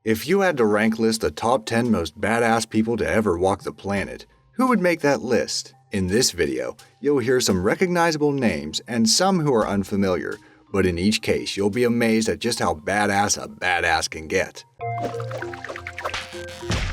If you had to rank list the top 10 most badass people to ever walk the planet, who would make that list? In this video, you'll hear some recognizable names and some who are unfamiliar, but in each case you'll be amazed at just how badass a badass can get.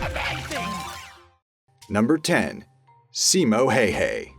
Amazing. Number 10. Simo Häyhä.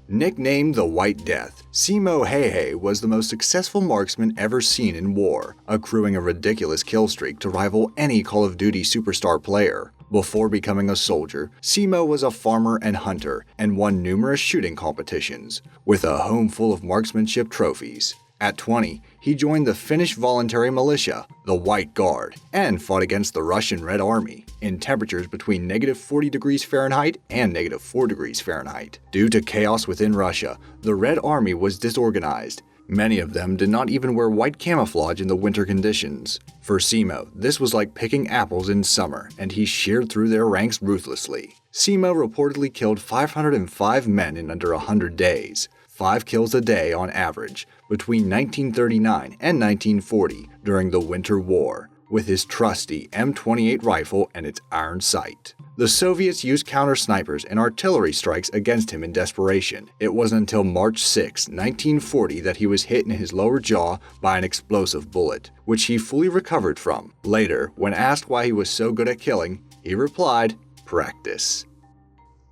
Nicknamed the White Death, Simo Häyhä was the most successful marksman ever seen in war, accruing a ridiculous kill streak to rival any Call of Duty superstar player. Before becoming a soldier, Simo was a farmer and hunter and won numerous shooting competitions, with a home full of marksmanship trophies. At 20, he joined the Finnish voluntary militia, the White Guard, and fought against the Russian Red Army in temperatures between -40°F and -4°F. Due to chaos within Russia, the Red Army was disorganized. Many of them did not even wear white camouflage in the winter conditions. For Simo, this was like picking apples in summer, and he sheared through their ranks ruthlessly. Simo reportedly killed 505 men in under 100 days. 5 kills a day on average, between 1939 and 1940 during the Winter War, with his trusty M28 rifle and its iron sight. The Soviets used counter-snipers and artillery strikes against him in desperation. It wasn't until March 6, 1940 that he was hit in his lower jaw by an explosive bullet, which he fully recovered from. Later, when asked why he was so good at killing, he replied, "Practice."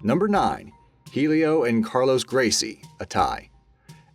Number 9. Hugh and Carlos Gracie, a tie.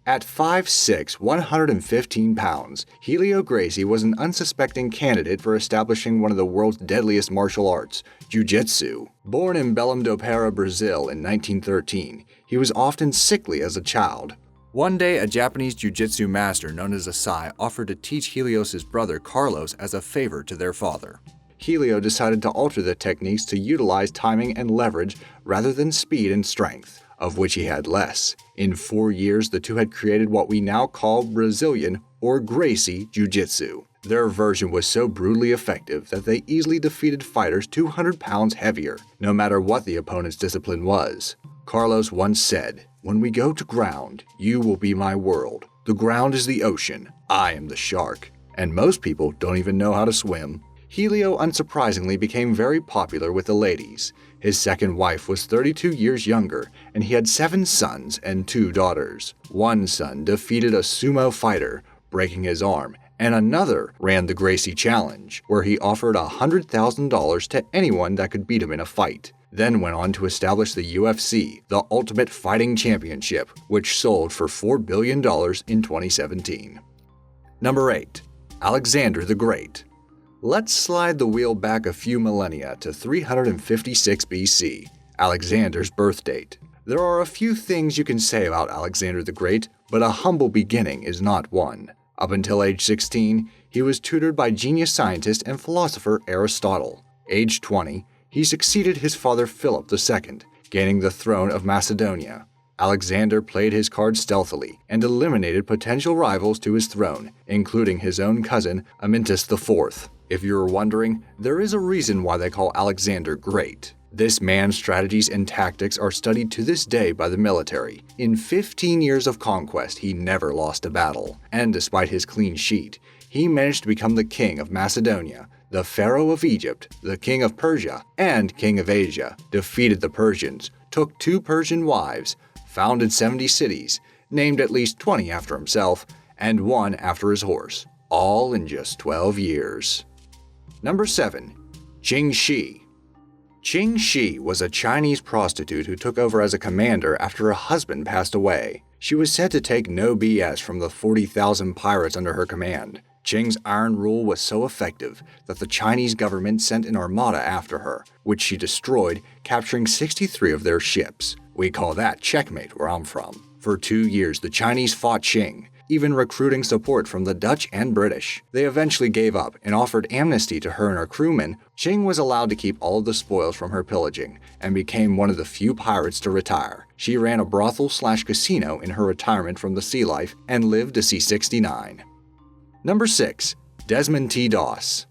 At 5'6", 115 pounds, Hugh Gracie was an unsuspecting candidate for establishing one of the world's deadliest martial arts, jiu-jitsu. Born in Belém do Pará, Brazil in 1913, he was often sickly as a child. One day, a Japanese jiu-jitsu master known as Asai offered to teach Helios' brother Carlos as a favor to their father. Hugh decided to alter the techniques to utilize timing and leverage rather than speed and strength, of which he had less. In 4 years, the two had created what we now call Brazilian or Gracie Jiu-Jitsu. Their version was so brutally effective that they easily defeated fighters 200 pounds heavier, no matter what the opponent's discipline was. Carlos once said, "When we go to ground, you will be my world. The ground is the ocean. I am the shark." And most people don't even know how to swim. Hugh unsurprisingly became very popular with the ladies. His second wife was 32 years younger, and he had 7 sons and 2 daughters. One son defeated a sumo fighter, breaking his arm, and another ran the Gracie Challenge, where he offered $100,000 to anyone that could beat him in a fight. Then went on to establish the UFC, the Ultimate Fighting Championship, which sold for $4 billion in 2017. Number 8. Alexander the Great. Let's slide the wheel back a few millennia to 356 BC, Alexander's birth date. There are a few things you can say about Alexander the Great, but a humble beginning is not one. Up until age 16, he was tutored by genius scientist and philosopher Aristotle. Age 20, he succeeded his father Philip II, gaining the throne of Macedonia. Alexander played his cards stealthily and eliminated potential rivals to his throne, including his own cousin Amyntas IV. If you're wondering, there is a reason why they call Alexander great. This man's strategies and tactics are studied to this day by the military. In 15 years of conquest, he never lost a battle, and despite his clean sheet, he managed to become the king of Macedonia, the pharaoh of Egypt, the king of Persia, and king of Asia, defeated the Persians, took 2 Persian wives, founded 70 cities, named at least 20 after himself, and 1 after his horse, all in just 12 years. Number 7. Ching Shih. Ching Shih was a Chinese prostitute who took over as a commander after her husband passed away. She was said to take no BS from the 40,000 pirates under her command. Ching's iron rule was so effective that the Chinese government sent an armada after her, which she destroyed, capturing 63 of their ships. We call that checkmate where I'm from. For 2 years, the Chinese fought Ching, even recruiting support from the Dutch and British. They eventually gave up and offered amnesty to her and her crewmen. Ching was allowed to keep all of the spoils from her pillaging and became one of the few pirates to retire. She ran a brothel/casino in her retirement from the sea life and lived to see 69. Number 6. Desmond T. Doss.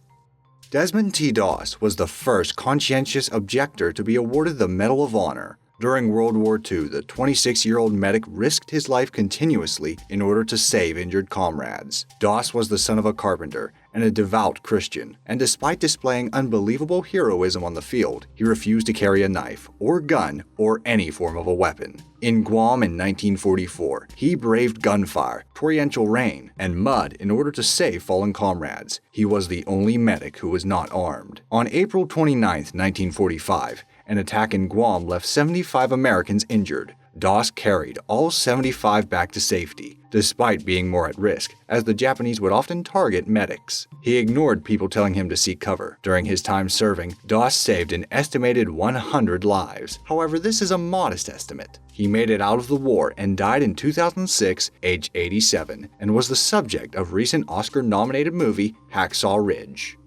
Desmond T. Doss was the first conscientious objector to be awarded the Medal of Honor. During World War II, the 26-year-old medic risked his life continuously in order to save injured comrades. Doss was the son of a carpenter and a devout Christian, and despite displaying unbelievable heroism on the field, he refused to carry a knife or gun or any form of a weapon. In Guam in 1944, he braved gunfire, torrential rain, and mud in order to save fallen comrades. He was the only medic who was not armed. On April 29, 1945, an attack in Guam left 75 Americans injured. Doss carried all 75 back to safety, despite being more at risk, as the Japanese would often target medics. He ignored people telling him to seek cover. During his time serving, Doss saved an estimated 100 lives. However, this is a modest estimate. He made it out of the war and died in 2006, age 87, and was the subject of recent Oscar-nominated movie Hacksaw Ridge.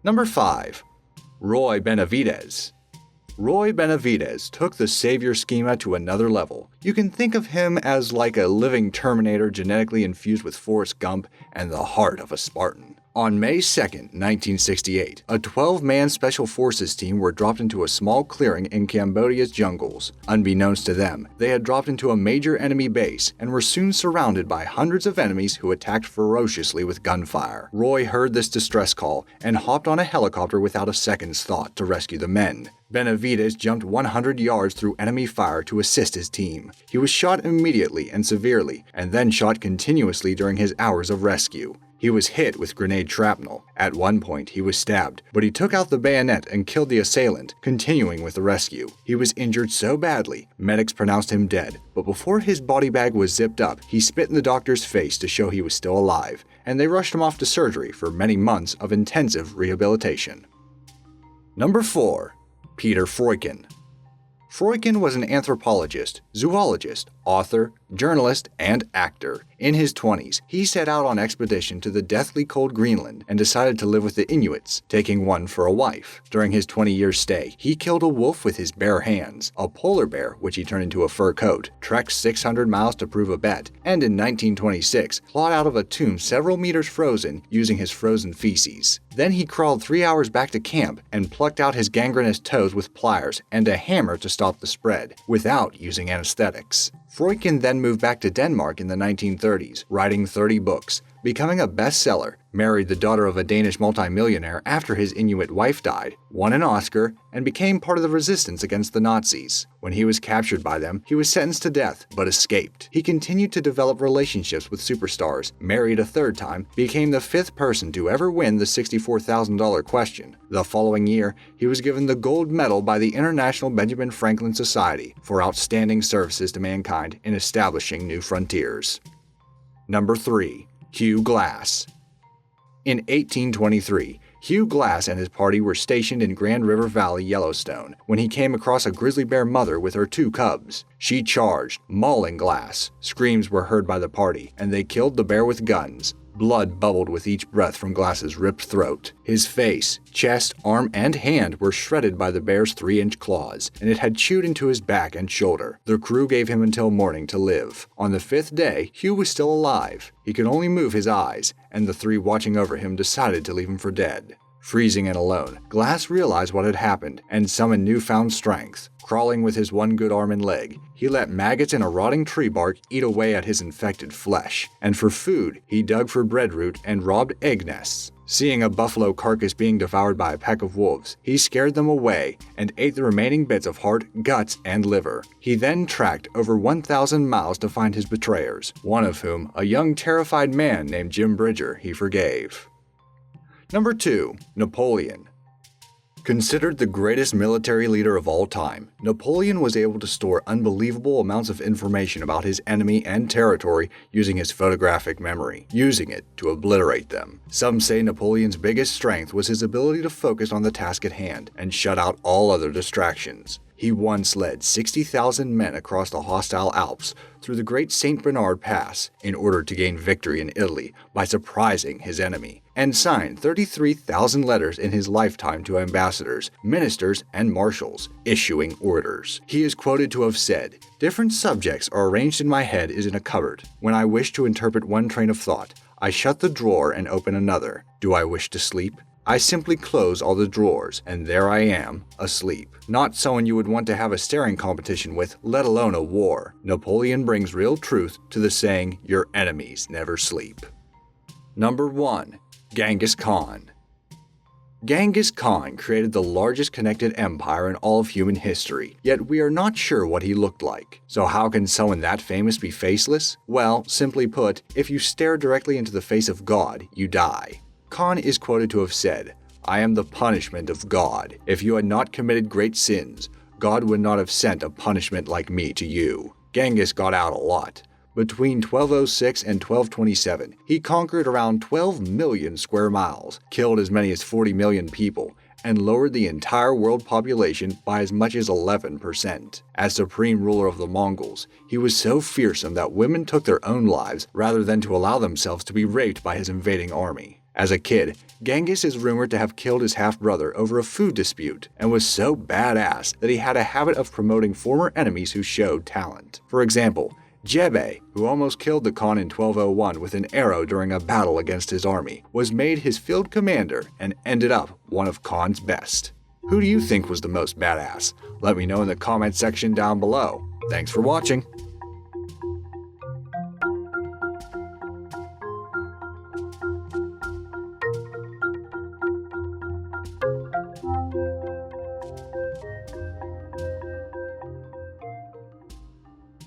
Number 5. Roy Benavidez. Roy Benavidez took the savior schema to another level. You can think of him as like a living Terminator genetically infused with Forrest Gump and the heart of a Spartan. On May 2, 1968, a 12-man Special Forces team were dropped into a small clearing in Cambodia's jungles. Unbeknownst to them, they had dropped into a major enemy base and were soon surrounded by hundreds of enemies who attacked ferociously with gunfire. Roy heard this distress call and hopped on a helicopter without a second's thought to rescue the men. Benavidez jumped 100 yards through enemy fire to assist his team. He was shot immediately and severely, and then shot continuously during his hours of rescue. He was hit with grenade shrapnel. At one point, he was stabbed, but he took out the bayonet and killed the assailant, continuing with the rescue. He was injured so badly, medics pronounced him dead, but before his body bag was zipped up, he spit in the doctor's face to show he was still alive, and they rushed him off to surgery for many months of intensive rehabilitation. Number 4. Peter Freuchen. Freuchen was an anthropologist, zoologist, author, journalist, and actor. In his 20s, he set out on expedition to the deathly cold Greenland and decided to live with the Inuits, taking one for a wife. During his 20-year stay, he killed a wolf with his bare hands, a polar bear, which he turned into a fur coat, trekked 600 miles to prove a bet, and in 1926, clawed out of a tomb several meters frozen using his frozen feces. Then he crawled 3 hours back to camp and plucked out his gangrenous toes with pliers and a hammer to stop the spread, without using anesthetics. Freuchen then moved back to Denmark in the 1930s, writing 30 books, becoming a bestseller, married the daughter of a Danish multimillionaire after his Inuit wife died, won an Oscar, and became part of the resistance against the Nazis. When he was captured by them, he was sentenced to death, but escaped. He continued to develop relationships with superstars, married a third time, became the 5th person to ever win the $64,000 question. The following year, he was given the gold medal by the International Benjamin Franklin Society for outstanding services to mankind in establishing new frontiers. Number 3. Hugh Glass. In 1823, Hugh Glass and his party were stationed in Grand River Valley, Yellowstone, when he came across a grizzly bear mother with her 2 cubs. She charged, mauling Glass. Screams were heard by the party, and they killed the bear with guns. Blood bubbled with each breath from Glass's ripped throat. His face, chest, arm, and hand were shredded by the bear's 3-inch claws, and it had chewed into his back and shoulder. The crew gave him until morning to live. On the 5th day, Hugh was still alive. He could only move his eyes, and the 3 watching over him decided to leave him for dead. Freezing and alone, Glass realized what had happened and summoned newfound strength. Crawling with his one good arm and leg, he let maggots in a rotting tree bark eat away at his infected flesh, and for food, he dug for breadroot and robbed egg nests. Seeing a buffalo carcass being devoured by a pack of wolves, he scared them away and ate the remaining bits of heart, guts, and liver. He then tracked over 1,000 miles to find his betrayers, one of whom, a young terrified man named Jim Bridger, he forgave. Number 2. Napoleon. Considered the greatest military leader of all time, Napoleon was able to store unbelievable amounts of information about his enemy and territory using his photographic memory, using it to obliterate them. Some say Napoleon's biggest strength was his ability to focus on the task at hand and shut out all other distractions. He once led 60,000 men across the hostile Alps through the Great St. Bernard Pass in order to gain victory in Italy by surprising his enemy, and signed 33,000 letters in his lifetime to ambassadors, ministers, and marshals, issuing orders. He is quoted to have said, "Different subjects are arranged in my head as in a cupboard. When I wish to interpret one train of thought, I shut the drawer and open another. Do I wish to sleep? I simply close all the drawers, and there I am, asleep. Not someone you would want to have a staring competition with, let alone a war. Napoleon brings real truth to the saying, your enemies never sleep. Number 1. Genghis Khan. Genghis Khan created the largest connected empire in all of human history, yet we are not sure what he looked like. So how can someone that famous be faceless? Well, simply put, if you stare directly into the face of God, you die. Khan is quoted to have said, "I am the punishment of God. If you had not committed great sins, God would not have sent a punishment like me to you." Genghis got out a lot. Between 1206 and 1227, he conquered around 12 million square miles, killed as many as 40 million people, and lowered the entire world population by as much as 11%. As supreme ruler of the Mongols, he was so fearsome that women took their own lives rather than to allow themselves to be raped by his invading army. As a kid, Genghis is rumored to have killed his half-brother over a food dispute, and was so badass that he had a habit of promoting former enemies who showed talent. For example, Jebe, who almost killed the Khan in 1201 with an arrow during a battle against his army, was made his field commander and ended up one of Khan's best. Who do you think was the most badass? Let me know in the comment section down below. Thanks for watching.